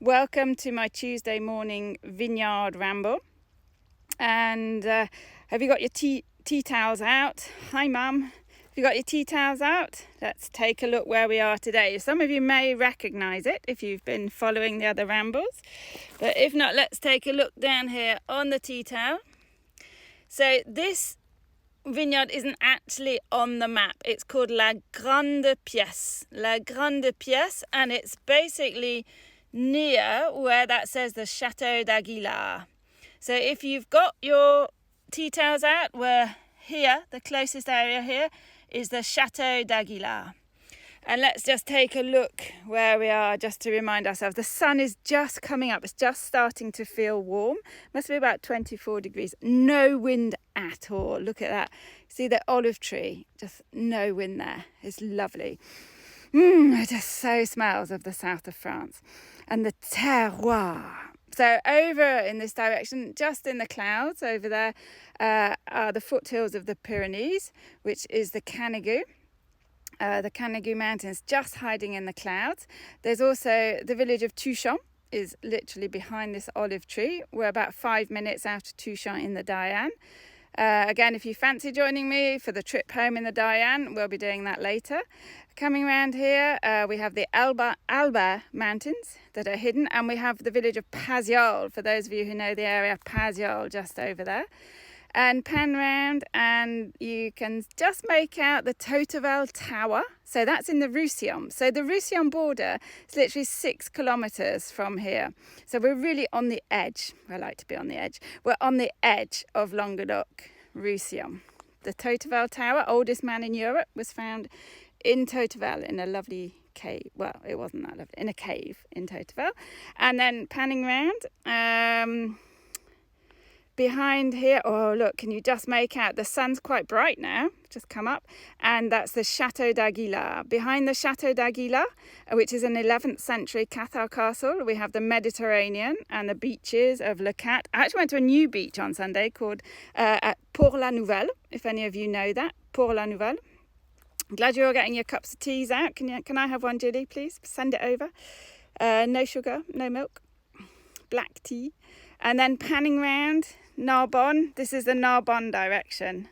Welcome to my Tuesday morning vineyard ramble. And have you got your tea towels out? Hi Mum. Have you got your tea towels out? Let's take a look where we are today. Some of you may recognise it if you've been following the other rambles. But if not, let's take a look down here on the tea towel. So this vineyard isn't actually on the map. It's called La Grande Pièce, and it's basically near where that says the Chateau d'Aguilar. So if you've got your tea towels out, we're here, the closest area here is the Chateau d'Aguilar. And let's just take a look where we are, just to remind ourselves. The sun is just coming up. It's just starting to feel warm. Must be about 24 degrees. No wind at all. Look at that. See the olive tree? Just no wind there. It's lovely. It just so smells of the south of France. And the terroir. So over in this direction, just in the clouds over there, are the foothills of the Pyrenees, which is the Canigou. The Canigou Mountains just hiding in the clouds. There's also the village of Touchon is literally behind this olive tree. We're about 5 minutes out of Touchon in the Diane. Again, if you fancy joining me for the trip home in the Diane, we'll be doing that later. Coming around here, we have the Alba Mountains that are hidden, and we have the village of Paziol, for those of you who know the area, Paziol just over there. And pan round and you can just make out the Totteval Tower. So that's in the Roussillon. So the Roussillon border is literally 6 kilometres from here. So we're really on the edge. I like to be on the edge. We're on the edge of Languedoc, Roussillon. The Totteval Tower, oldest man in Europe, was found in Totteval in a lovely cave. Well, it wasn't that lovely. In a cave in Totteval. And then panning round. Behind here, oh look, can you just make out, the sun's quite bright now, just come up, and that's the Chateau d'Aguilar. Behind the Chateau d'Aguilar, which is an 11th century Cathar castle, we have the Mediterranean and the beaches of Le Cat. I actually went to a new beach on Sunday called at Port La Nouvelle, if any of you know that, Port La Nouvelle. I'm glad you're all getting your cups of teas out. Can I have one, Julie, please? Send it over. No sugar, no milk, black tea. And then panning round, Narbonne. This is the Narbonne direction.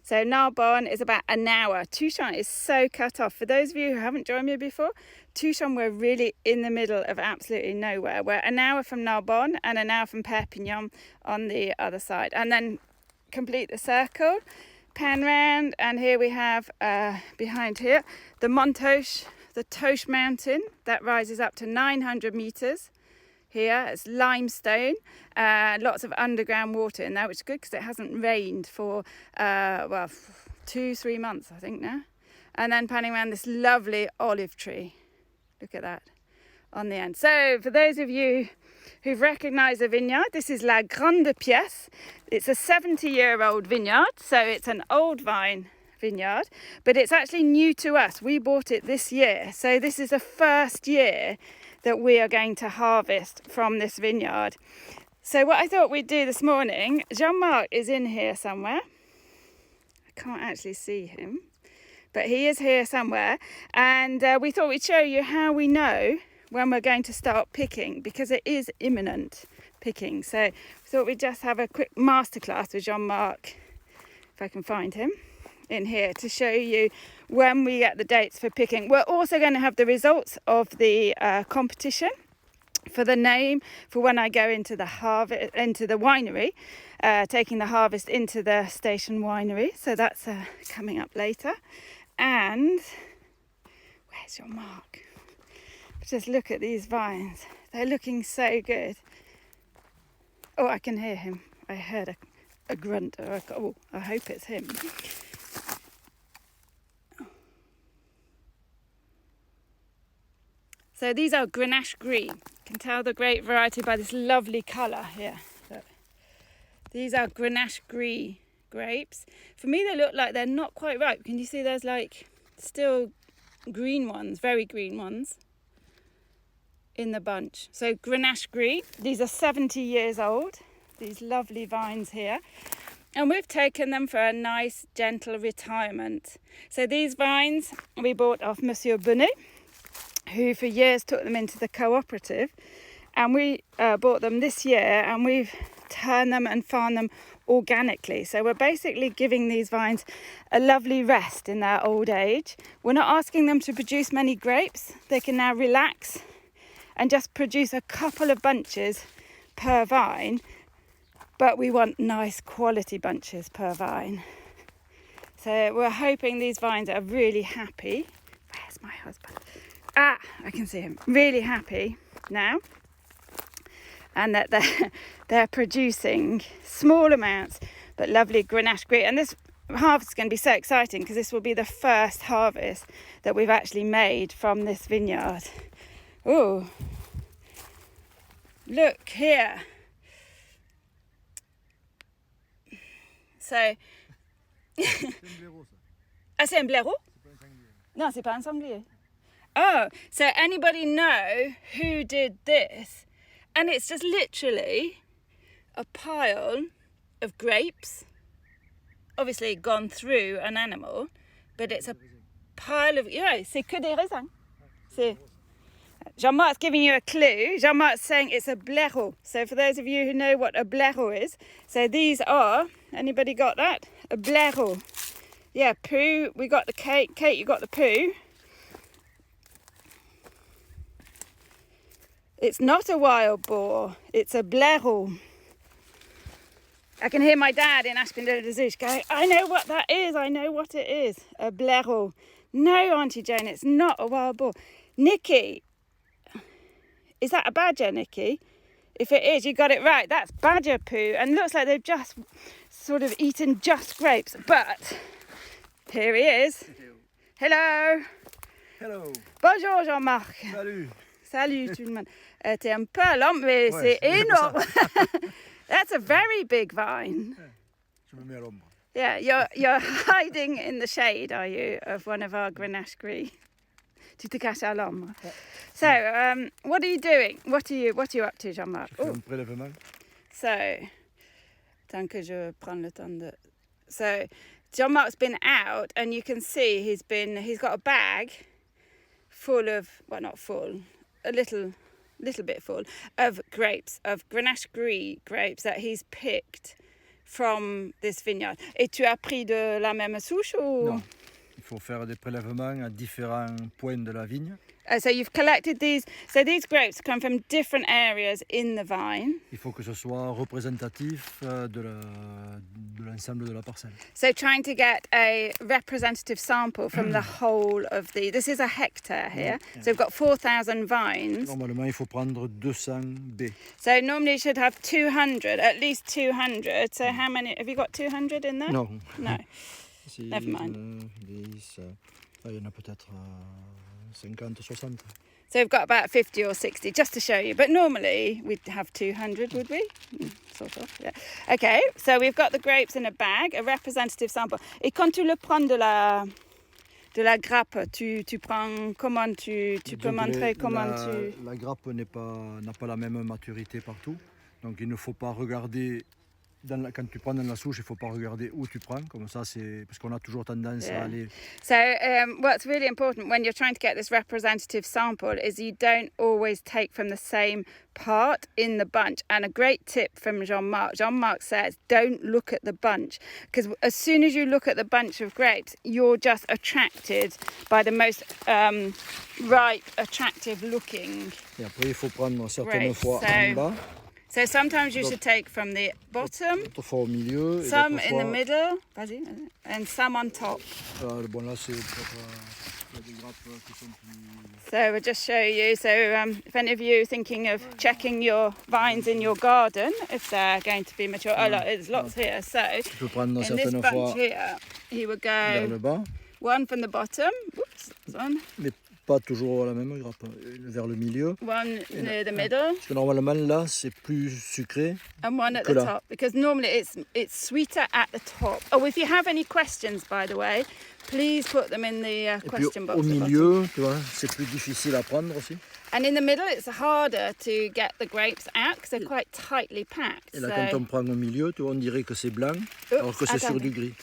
So Narbonne is about an hour. Touchon is so cut off. For those of you who haven't joined me before, Touchon, we're really in the middle of absolutely nowhere. We're an hour from Narbonne and an hour from Perpignan on the other side. And then complete the circle, pan round, and here we have, behind here, the Montoche, the Toche mountain. That rises up to 900 metres. Here it's limestone, lots of underground water in there, which is good because it hasn't rained for 2-3 months, I think now. And then panning around this lovely olive tree. Look at that on the end. So for those of you who've recognised the vineyard, this is La Grande Pièce. It's a 70-year-old vineyard, so it's an old vine vineyard, but it's actually new to us. We bought it this year, so this is the first year that we are going to harvest from this vineyard. So what I thought we'd do this morning, Jean-Marc is in here somewhere. I can't actually see him, but he is here somewhere. And we thought we'd show you how we know when we're going to start picking, because it is imminent picking. So we thought we'd just have a quick masterclass with Jean-Marc, if I can find him, in here to show you when we get the dates for picking. We're also going to have the results of the competition for the name for when I go into the harvest, into the winery, taking the harvest into the station winery. So that's coming up later. And where's your mark? Just look at these vines. They're looking so good. Oh, I can hear him. I heard a grunt. Oh, I hope it's him. So these are Grenache Gris. You can tell the grape variety by this lovely colour here. Look. These are Grenache Gris grapes. For me, they look like they're not quite ripe. Can you see there's like still green ones, very green ones in the bunch. So Grenache Gris, these are 70 years old, these lovely vines here. And we've taken them for a nice, gentle retirement. So these vines we bought off Monsieur Bonnet, who for years took them into the cooperative and we bought them this year, and we've turned them and farmed them organically. So we're basically giving these vines a lovely rest in their old age. We're not asking them to produce many grapes. They can now relax and just produce a couple of bunches per vine, but we want nice quality bunches per vine. So we're hoping these vines are really happy. Where's my husband? I can see him. Really happy now, and that they're producing small amounts but lovely Grenache Gris. And this harvest is going to be so exciting because this will be the first harvest that we've actually made from this vineyard. Oh, look here. So ah, c'est un blaireau? Non, c'est pas un sanglier. Oh, so anybody know who did this? And it's just literally a pile of grapes, obviously gone through an animal, but it's a pile of, yeah, c'est que des raisins. C'est... Jean-Marc's giving you a clue. Jean-Marc's saying it's a blaireau. So for those of you who know what a blaireau is, so these are, anybody got that? A blaireau. Yeah, poo, we got the Kate. Kate, you got the poo. It's not a wild boar, it's a blaireau. I can hear my dad in Aspin-de-la-Zouche going, I know what that is, I know what it is. A blaireau. No, Auntie Jane, it's not a wild boar. Nikki, is that a badger, Nikki? If it is, you got it right. That's badger poo, and looks like they've just sort of eaten just grapes. But here he is. Hello. Hello. Bonjour, Jean-Marc. Salut. Salut tout le monde. T'es un peu lent, mais c'est énorme. That's a very big vine. Je me mets à l'ombre. Yeah, you're hiding in the shade, are you, of one of our Grenache Gris? Tu te caches à l'ombre. So, what are you doing? What are you up to, Jean-Marc? Je fais un prélèvement. So, tant que je prends le temps de... So, Jean-Marc's been out, and you can see he's got a bag full of, well, not full, a little bit full of grapes, of Grenache Gris grapes that he's picked from this vineyard. Et tu as pris de la même souche ou? Non, il faut faire des prélèvements à différents points de la vigne. So you've collected these. So these grapes come from different areas in the vine. Il faut que ce soit représentatif de l'ensemble de la parcelle. So trying to get a representative sample from the whole of the... This is a hectare here. Yeah. So we've got 4,000 vines. Normalement, il faut prendre 200 baies. So normally you should have 200, at least 200. So how many... Have you got 200 in there? Non. No. Si, Never mind. 10, il y en a peut-être 50, 60. So we've got about 50 or 60, just to show you. But normally we'd have 200, would we? Sort of, yeah. Okay, so we've got the grapes in a bag, a representative sample. Et quand tu le prends de la grappe, tu prends comment tu peux montrer comment tu... La grappe n'a pas la même maturité partout. Donc il ne faut pas regarder... Quand tu prends dans la souche, il ne faut pas regarder où tu prends, comme ça, c'est parce qu'on a toujours tendance à aller... So what's really important when you're trying to get this representative sample is you don't always take from the same part in the bunch. And a great tip from Jean-Marc. Jean-Marc says, don't look at the bunch, because as soon as you look at the bunch of grapes, you're just attracted by the most ripe, attractive looking. Et après, il faut prendre certaines fois en bas. So sometimes you should take from the bottom, au milieu, some in the middle, vas-y, and some on top. Bon, là, c'est des grappes qui sont plus... So we'll just show you. So if any of you are thinking of checking your vines in your garden, if they're going to be mature, oh look, there's lots here. So in this bunch here, he would go one from the bottom, whoops, one. Pas toujours la même grappe, vers le milieu. One near the middle. Parce que normalement là c'est plus sucré. And one at the top, because normally it's sweeter at the top. Oh, if you have any questions, by the way, please put them in the question box. Au milieu, tu vois, c'est plus difficile à prendre aussi. And in the middle, it's harder to get the grapes out because they're quite tightly packed. Et là, quand on prend au milieu, tu vois, on dirait que c'est blanc, alors que c'est sur du gris.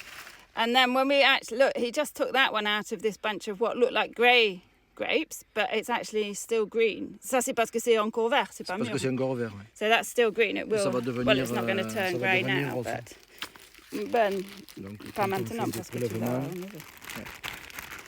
And then when we actually look, he just took that one out of this bunch of what looked like grey grapes, but it's actually still green. Ça, c'est parce que c'est encore vert, c'est pas Parce mûr. que c'est encore vert. Ouais. So that's still green. It will. Ça va devenir, well, it's not going to turn ça va grey devenir now, rose. but ben, Donc, pas quand on maintenant fait parce des que tu l'as prélèvements, enlevé.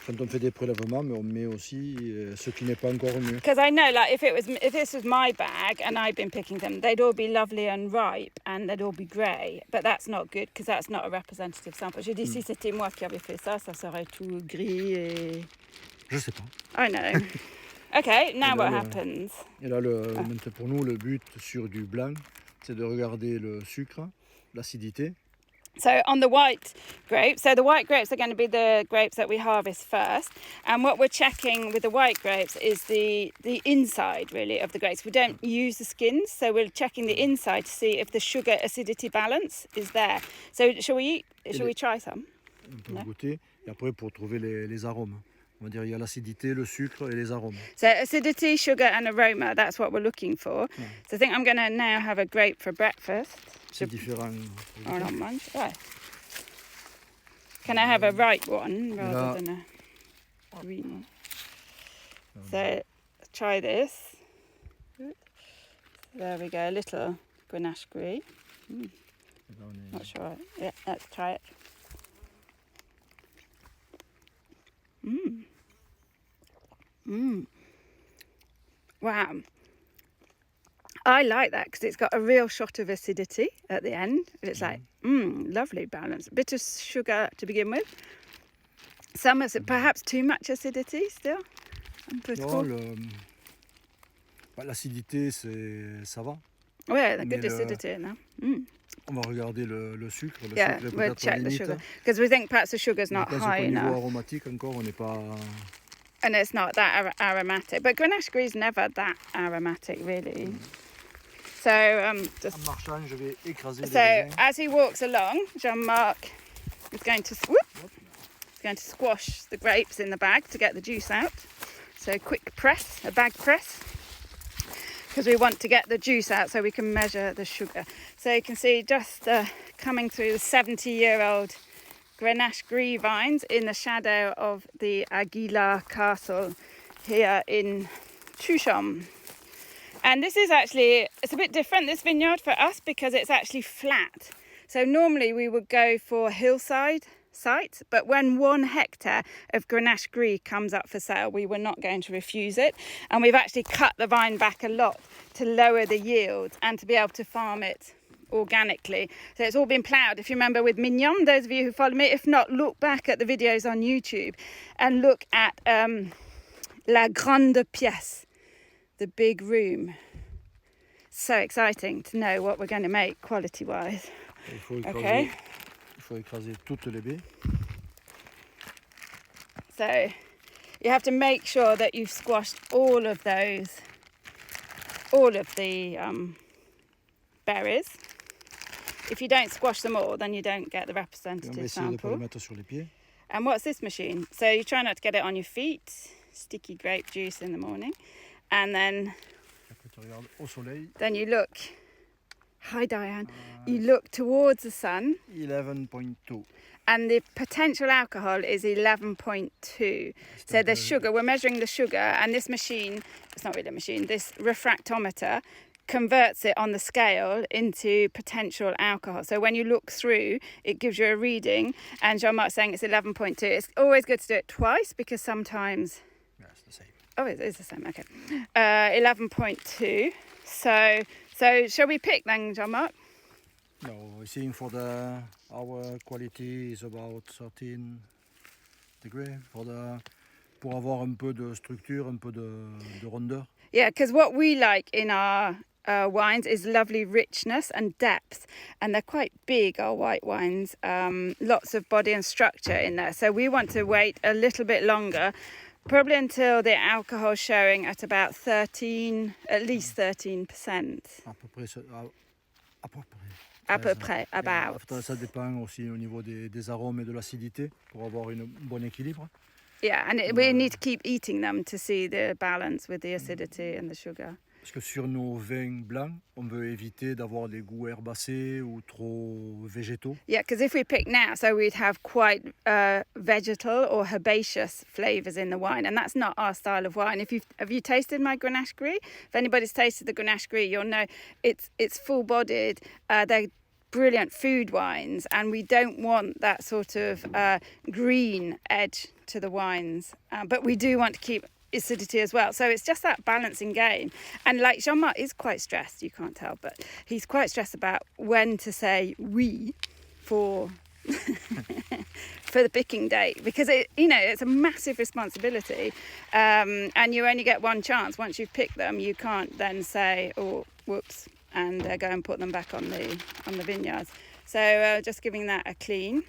quand on fait des prélèvements, mais on met aussi ce qui n'est pas encore mûr. Because I know, like, if this was my bag and I'd been picking them, they'd all be lovely and ripe and they'd all be grey. But that's not good because that's not a representative sample. J'ai dit si c'était moi qui avais fait ça, ça serait tout gris et. Je sais pas. I know. Okay, now Et what là, happens? Et là, maintenant, pour nous, le but sur du blanc, c'est de regarder le sucre, l'acidité. So on the white grapes, so the white grapes are going to be the grapes that we harvest first. And what we're checking with the white grapes is the inside, really, of the grapes. We don't use the skins, so we're checking the inside to see if the sugar acidity balance is there. So shall we try some? On peut goûter. Et après, pour trouver les arômes. On va dire il y a l'acidité, le sucre et les arômes. So acidity, sugar and aroma, that's what we're looking for. Yeah. So I think I'm going to now have a grape for breakfast. C'est différent. Oh, not much. Right. Can I have a ripe one rather than a green one? So try this. There we go, a little Grenache Gris. Not sure. Yeah, let's try it. Wow. I like that because it's got a real shot of acidity at the end. It's like, lovely balance. A bit of sugar to begin with. Some is perhaps too much acidity still. Un peu trop. L'acidité, ça va. Ouais, the good acidity now. On va regarder le sucre. Le Yeah, sucre we'll peut-être check the limite. sugar. Because we think perhaps the sugar's not high Au niveau enough. aromatique encore, on n'est pas... And it's not that aromatic. But Grenache Gris is never that aromatic, really. So, En marchant, je vais écraser les so raisins. as he walks along, Jean-Marc is going to squash the grapes in the bag to get the juice out. So quick press, a bag press, because we want to get the juice out so we can measure the sugar. So you can see just coming through the 70-year-old Grenache Gris vines in the shadow of the Aguilar Castle here in Chuchom. And this is actually, it's a bit different, this vineyard for us, because it's actually flat. So normally we would go for hillside sites, but when 1 hectare of Grenache Gris comes up for sale, we were not going to refuse it. And we've actually cut the vine back a lot to lower the yield and to be able to farm it organically. So it's all been ploughed, if you remember, with mignon, those of you who follow me. If not, look back at the videos on YouTube and look at La Grande pièce, the big room. So exciting to know what we're going to make quality wise. Il faut écraser toutes les baies. So you have to make sure that you've squashed all of the berries. If you don't squash them all, then you don't get the On va representative essayer de pas sample. les mettre sur les pieds. And what's this machine? So you try not to get it on your feet. Sticky grape juice in the morning. And then Après, tu regardes au soleil. Then you look, hi Diane, you look towards the sun 11.2. and the potential alcohol is 11.2. So the sugar, we're measuring the sugar, and this machine, it's not really a machine, this refractometer converts it on the scale into potential alcohol. So when you look through, it gives you a reading, and Jean-Marc's saying it's 11.2. It's always good to do it twice because sometimes... Yeah, it's the same. Oh, it is the same, okay. 11.2. So shall we pick then, Jean-Marc? No, I think for our quality is about 13 degrees pour avoir un peu de structure, un peu de rondeur. Yeah, because what we like in our wines is lovely richness and depth, and they're quite big, our white wines, lots of body and structure in there. So we want to wait a little bit longer, probably until the alcohol is showing at about 13, at least 13%. À peu près, about. Après, ça dépend aussi au niveau des arômes et de l'acidité pour avoir un bon équilibre. Yeah, and we need to keep eating them to see the balance with the acidity and the sugar. Parce que sur nos vins blancs, on veut éviter d'avoir des goûts herbacés ou trop végétaux. Yeah, because if we pick now, so we'd have quite vegetal or herbaceous flavours in the wine, and that's not our style of wine. Have you tasted my Grenache Gris? If anybody's tasted the Grenache Gris, you'll know it's full-bodied. They're brilliant food wines, and we don't want that sort of green edge to the wines, but we do want to keep acidity as well. So it's just that balancing game. And like Jean-Marc is quite stressed, you can't tell, but he's quite stressed about when to say oui for for the picking date, because it's a massive responsibility, and you only get one chance. Once you've picked them, you can't then say, oh whoops, and go and put them back on the vineyards. So just giving that a clean.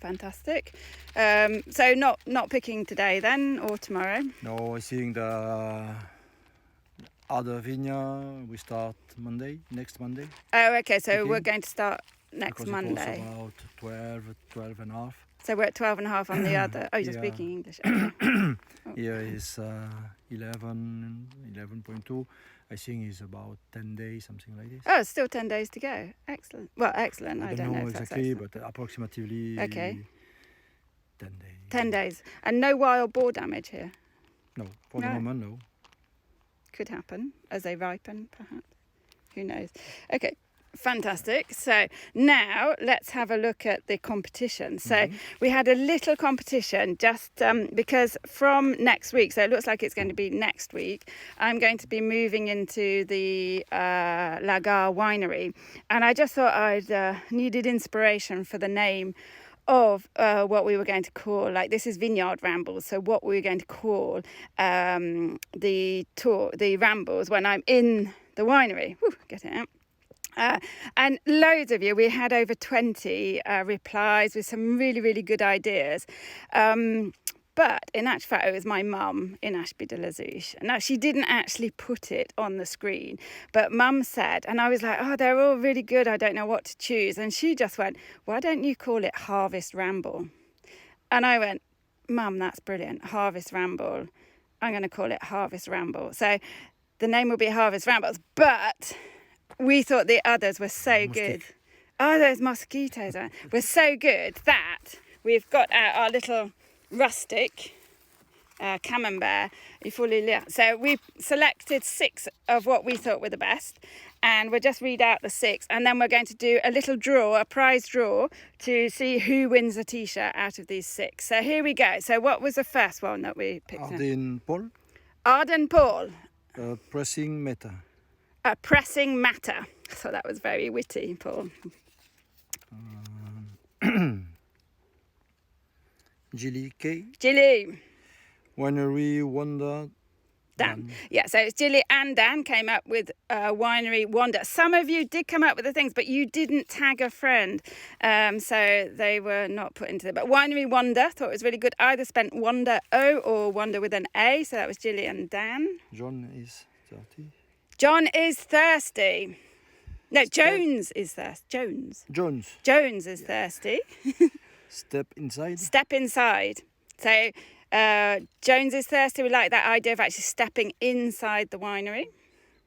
Fantastic. So not picking today then, or tomorrow? No, I think the other vineyard we start next Monday. Oh, okay. So picking. We're going to start next Because Monday. It was about 12 and a half. So we're at 12 and a half on the other. Oh, you're Yeah. speaking English. Okay. Here is 11.2. I think it's about 10 days, something like this. Oh, still 10 days to go. Excellent. Well, excellent. I don't know if that's exactly, excellent. but approximately Okay. 10 days. 10 days. And no wild boar damage here. No, for the No. moment, no. Could happen as they ripen, perhaps. Who knows? Okay. Fantastic. So now let's have a look at the competition. So we had a little competition just because from next week, so it looks like it's going to be next week, I'm going to be moving into the Lagar winery, and I just thought I'd needed inspiration for the name of what we were going to call, like this is Vineyard Rambles, so what we were going to call the rambles when I'm in the winery. Whew, get it out. And loads of you, we had over 20 replies with some really, really good ideas. But in actual fact, it was my mum in Ashby de la Zouche. Now, she didn't actually put it on the screen, but mum said, and I was like, oh, they're all really good. I don't know what to choose. And she just went, why don't you call it Harvest Ramble? And I went, Mum, that's brilliant. Harvest Ramble. I'm going to call it Harvest Ramble. So the name will be Harvest Rambles, but we thought the others were so good. Oh, those mosquitoes were so good that we've got out our little rustic camembert. So we selected 6 of what we thought were the best, and we'll just read out the 6, and then we're going to do a little draw, a prize draw, to see who wins a t-shirt out of these 6. So here we go. So what was the first one that we picked? Arden Paul. Arden Paul. Pressing Meta. A pressing matter. I thought that was very witty, Paul. Gilly K. Gilly. Winery Wonder Dan. Yeah, so it's Gilly and Dan came up with Winery Wonder. Some of you did come up with the things, but you didn't tag a friend. So they were not put into it. But Winery Wonder, thought it was really good. Either spent Wonder O or Wonder with an A. So that was Gilly and Dan. John is 30. John is thirsty. No, Jones is thirsty. Jones is thirsty. Step inside. Step inside. So Jones is thirsty. We like that idea of actually stepping inside the winery.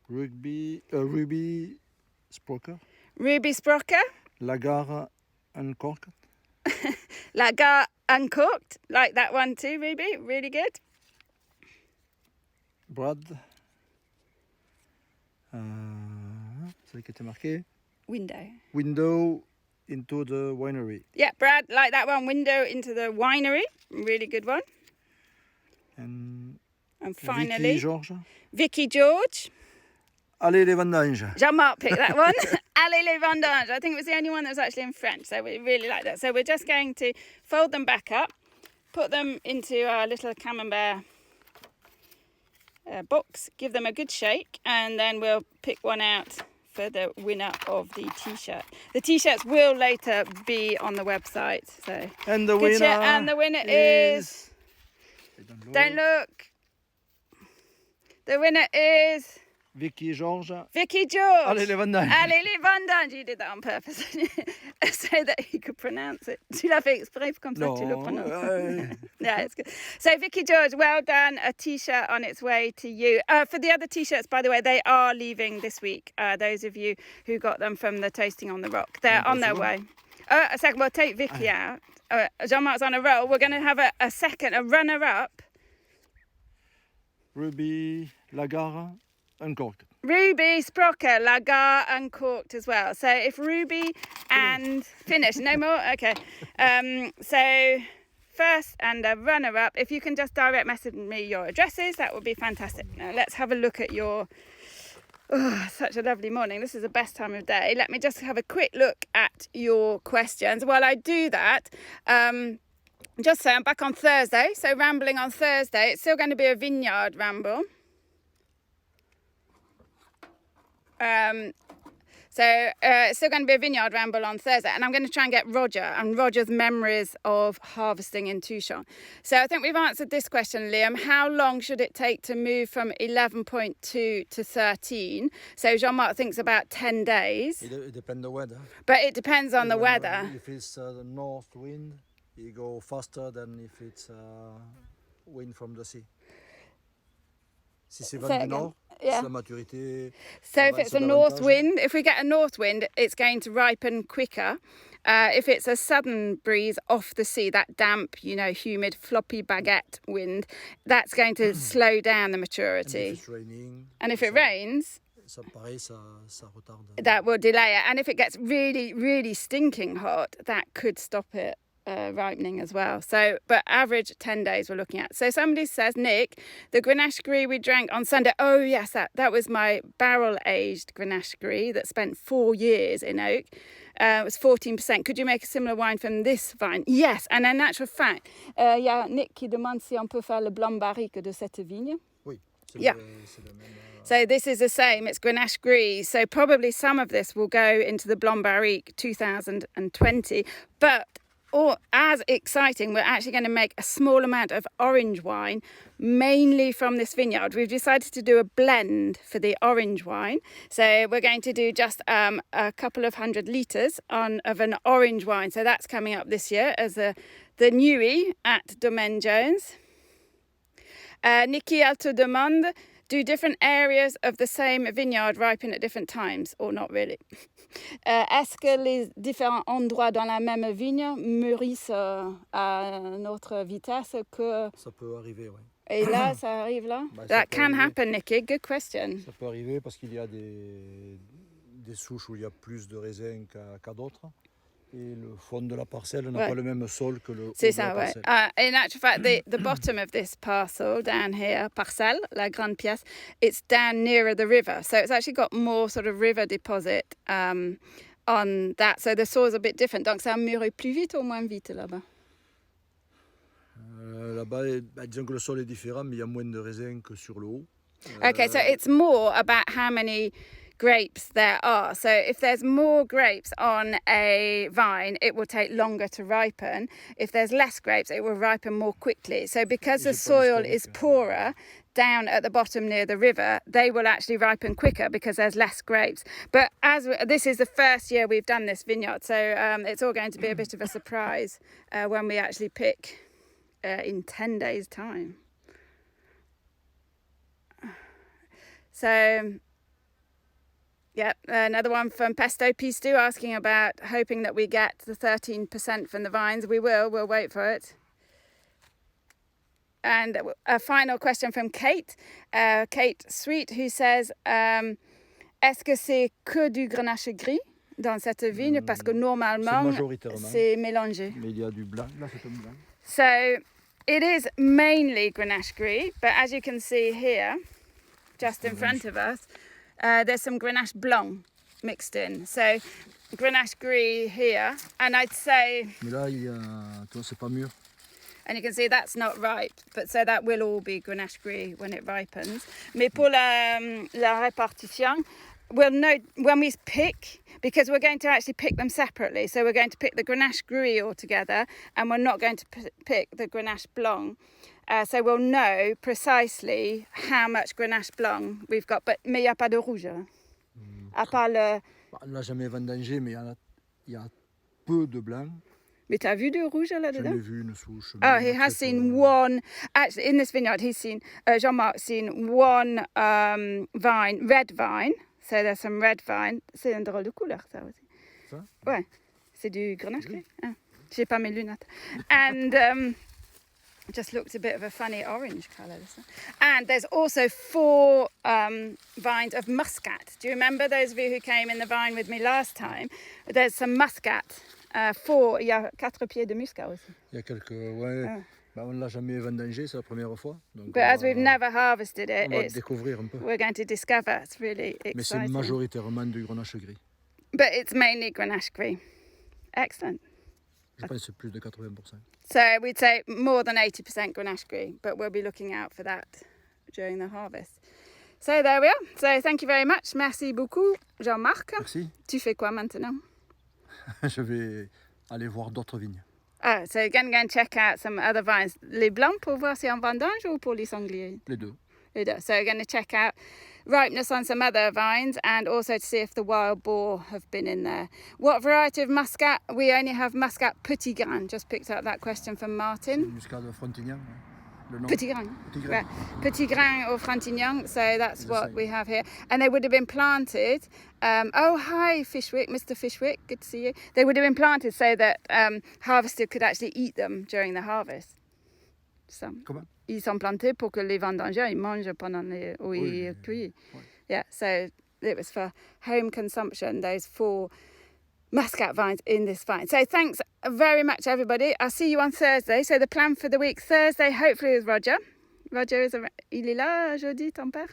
Ruby Sprocker. Ruby Sprocker. Lagar Uncorked. Lagar Uncorked. Like that one too, Ruby. Really good. Brad. C'est qui était marqué. Window into the winery. Yeah, Brad, like that one. Window into the winery. Really good one. And finally, Vicky George. Allez les vendanges. Jean-Marc picked that one. Allez les vendanges. I think it was the only one that was actually in French, so we really like that. So we're just going to fold them back up, put them into our little camembert box, give them a good shake, and then we'll pick one out for the winner of the t-shirt. The t-shirts will later be on the website. So and the winner is don't look. The winner is Vicky, Georges. Vicky George. Allez, les vendanges. Allez, les vendanges. You did that on purpose so that he could pronounce it. Tu l'as fait exprès comme ça tu le prononces. Yeah, it's good. So Vicky George, well done. A t-shirt on its way to you. For the other t-shirts, by the way, they are leaving this week. Those of you who got them from the Toasting on the Rock, they're on their way. A second, we'll take Vicky out. Jean-Marc's on a roll. We're going to have a runner-up. Ruby, Lagarde, uncorked. Ruby, Sprocker, Lagar, uncorked as well. So if Ruby and finish, no more? Okay. So first and a runner-up, if you can just direct message me your addresses, that would be fantastic. Now let's have a look at your... Oh, such a lovely morning. This is the best time of day. Let me just have a quick look at your questions. While I do that, just say I'm back on Thursday. So rambling on Thursday. It's still going to be a vineyard ramble. It's still going to be a vineyard ramble on Thursday, and I'm going to try and get Roger and Roger's memories of harvesting in Tucson. So I think we've answered this question, Liam. How long should it take to move from 11.2 to 13? So Jean-Marc thinks about 10 days. It depends on the weather. But it depends on the weather. If it's the north wind, you go faster than if it's wind from the sea. Si c'est vent du nord, la maturité. So if it's a north wind, if we get a north wind, it's going to ripen quicker. If it's a southern breeze off the sea, that damp, humid, floppy baguette wind, that's going to slow down the maturity. And if it's raining. And if it rains, ça retarde. That will delay it. And if it gets really, really stinking hot, that could stop it ripening as well. So, but average 10 days we're looking at. So somebody says, Nick, the Grenache Gris we drank on Sunday. Oh yes, that was my barrel aged Grenache Gris that spent 4 years in oak. It was 14%. Could you make a similar wine from this vine? Yes, and in actual fact, y a Nick qui demande si on peut faire le blanc barrique de cette vigne. Oui, yeah. So this is the same, it's Grenache Gris. So probably some of this will go into the Blanc Barrique 2020. But as exciting, we're actually going to make a small amount of orange wine, mainly from this vineyard. We've decided to do a blend for the orange wine. So we're going to do just a couple of 100 litres of an orange wine. So that's coming up this year as the newie at Domaine Jones. Nikki Alto demande, do different areas of the same vineyard ripen at different times, or not really? Est-ce que les différents endroits dans la même vigne mûrissent à notre vitesse que... Ça peut arriver, oui. Et là, ça arrive là? That can happen, Nikki. Good question. Ça peut arriver parce qu'il y a des souches où il y a plus de raisins qu'à d'autres. Et le fond de la parcelle n'a pas le même sol que le haut de la parcelle. In actual fact, the bottom of this parcel down here, parcelle, la grande pièce, it's down nearer the river. So it's actually got more sort of river deposit on that. So the soil's a bit different. Donc ça mûrit plus vite ou moins vite là-bas? Là-bas, disons que le sol est différent, mais il y a moins de raisins que sur le haut. Okay, so it's more about how many grapes there are. So if there's more grapes on a vine, it will take longer to ripen. If there's less grapes, it will ripen more quickly. So because the soil is poorer down at the bottom near the river, they will actually ripen quicker because there's less grapes. But this is the first year we've done this vineyard, so it's all going to be a bit of a surprise when we actually pick in 10 days' time. So... yeah, another one from Pesto Pistu asking about hoping that we get the 13% from the vines. We'll wait for it. And a final question from Kate Sweet, who says, est-ce que c'est que du Grenache Gris dans cette vigne? Parce que normalement, c'est mélangé. Mais il y a du blanc, là c'est un blanc. So, it is mainly Grenache Gris, but as you can see here, just in front of us, there's some Grenache Blanc mixed in. So Grenache Gris here, and I'd say... Mais là, c'est pas mûr. And you can see that's not ripe, but so that will all be Grenache Gris when it ripens. Mais pour la répartition, we'll know when we pick, because we're going to actually pick them separately. So we're going to pick the Grenache Gris all together, and we're not going to pick the Grenache Blanc. So we'll know precisely how much Grenache Blanc we've got. Mais il n'y a pas de rouge. Hein? À part le... On ne l'a jamais vendangé, mais il y a peu de blanc. Mais t'as vu du rouge là-dedans? J'en ai vu une souche. Oh, he has seen one. Actually, in this vineyard, he's seen Jean-Marc's seen one vine, red vine. So there's some red vine. C'est un drôle de couleur, ça aussi. Ça? Ouais, c'est du Grenache Gris. Ah, j'ai pas mes lunettes. And just looked a bit of a funny orange colour. And there's also 4 vines of muscat. Do you remember those of you who came in the vine with me last time? There's some muscat. 4, il y a 4 pieds de muscat aussi. Il y a quelques, ouais. Ah. Ben, on ne l'a jamais vendangé, c'est la première fois. Donc But as we've never harvested on va it, découvrir un peu. we're going to discover. It's really Mais c'est exciting. majoritairement du Grenache Gris. But it's mainly Grenache Gris. Excellent. Je pense que c'est plus de 80%. So we'd say more than 80% Grenache Gris, but we'll be looking out for that during the harvest. So there we are. So thank you very much. Merci beaucoup, Jean-Marc. Merci. Tu fais quoi maintenant? Je vais aller voir d'autres vignes. Oh, so you're going to go and check out some other vines. Les blancs pour voir si en vendange ou pour les sangliers? Les deux. Les deux. So you're going to check out ripeness on some other vines and also to see if the wild boar have been in there. What variety of muscat? We only have muscat petit grain. Just picked up that question from Martin. Muscat de Frontignan. Le nom. Petit grain. Petit grain. Right. Petit grain or Frontignan. So that's what we have here. And they would have been planted. Oh, hi, Fishwick, Mr. Fishwick. Good to see you. They would have been planted so that harvesters could actually eat them during the harvest. Some. Comment? Ils sont plantés pour que les vendangeurs ils mangent pendant les où ils cueillent. Oui. Yeah, so it was for home consumption, those 4 muscat vines in this vine. So thanks very much, everybody. I'll see you on Thursday. So the plan for the week, Thursday, hopefully with Roger. Roger il est là aujourd'hui, ton père?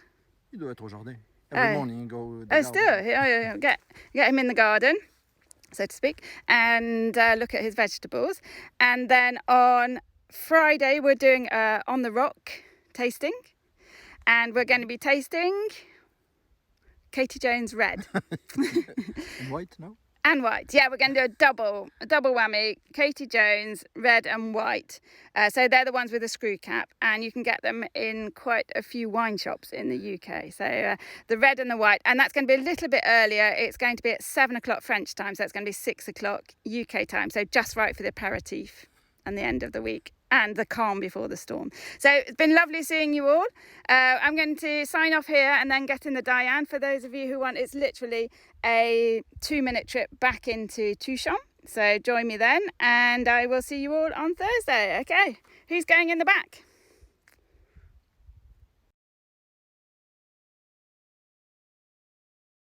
Il doit être au jardin. Every morning go. Still, get him in the garden, so to speak, and look at his vegetables. And then on Friday, we're doing on the rock tasting, and we're going to be tasting Katie Jones Red. And white, no? And white. Yeah, we're going to do a double whammy. Katie Jones, red and white. So they're the ones with a screw cap, and you can get them in quite a few wine shops in the UK. So the red and the white, and that's going to be a little bit earlier. It's going to be at 7 o'clock French time, so it's going to be 6 o'clock UK time. So just right for the aperitif and the end of the week and the calm before the storm. So it's been lovely seeing you all. I'm going to sign off here and then get in the Diane. For those of you who want, it's literally a 2-minute trip back into Touchon. So join me then, and I will see you all on Thursday. Okay, who's going in the back?